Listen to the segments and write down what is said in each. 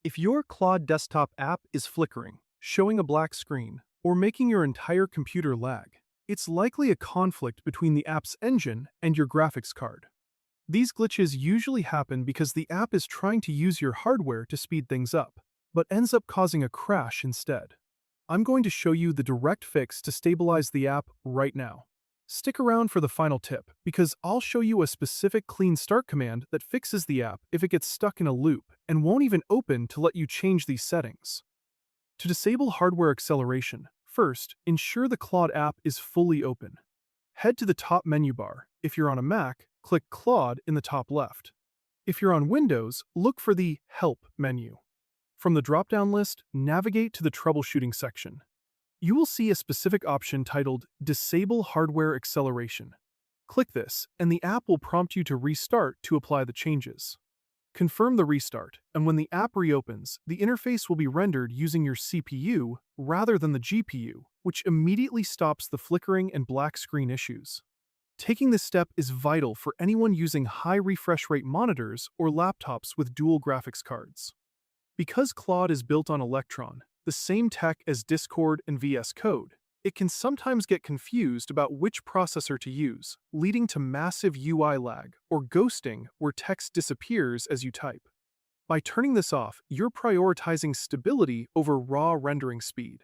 If your Claude desktop app is flickering, showing a black screen, or making your entire computer lag, it's likely a conflict between the app's engine and your graphics card. These glitches usually happen because the app is trying to use your hardware to speed things up, but ends up causing a crash instead. I'm going to show you the direct fix to stabilize the app right now. Stick around for the final tip, because I'll show you a specific clean start command that fixes the app if it gets stuck in a loop and won't even open to let you change these settings. To disable hardware acceleration, first, ensure the Claude app is fully open. Head to the top menu bar. If you're on a Mac, click Claude in the top left. If you're on Windows, look for the Help menu. From the drop-down list, navigate to the Troubleshooting section. You will see a specific option titled Disable Hardware Acceleration. Click this, and the app will prompt you to restart to apply the changes. Confirm the restart, and when the app reopens, the interface will be rendered using your CPU rather than the GPU, which immediately stops the flickering and black screen issues. Taking this step is vital for anyone using high refresh rate monitors or laptops with dual graphics cards. Because Claude is built on Electron, the same tech as Discord and VS Code, it can sometimes get confused about which processor to use, leading to massive UI lag or ghosting where text disappears as you type. By turning this off, you're prioritizing stability over raw rendering speed.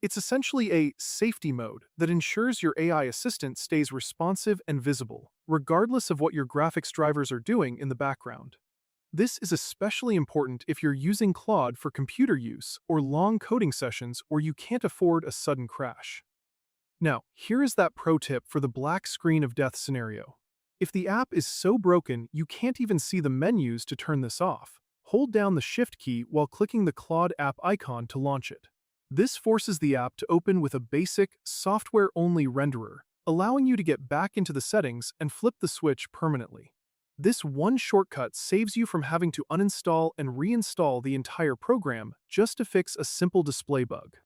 It's essentially a safety mode that ensures your AI assistant stays responsive and visible, regardless of what your graphics drivers are doing in the background. This is especially important if you're using Claude for computer use or long coding sessions where you can't afford a sudden crash. Now, here is that pro tip for the black screen of death scenario. If the app is so broken you can't even see the menus to turn this off, hold down the Shift key while clicking the Claude app icon to launch it. This forces the app to open with a basic, software-only renderer, allowing you to get back into the settings and flip the switch permanently. This one shortcut saves you from having to uninstall and reinstall the entire program just to fix a simple display bug.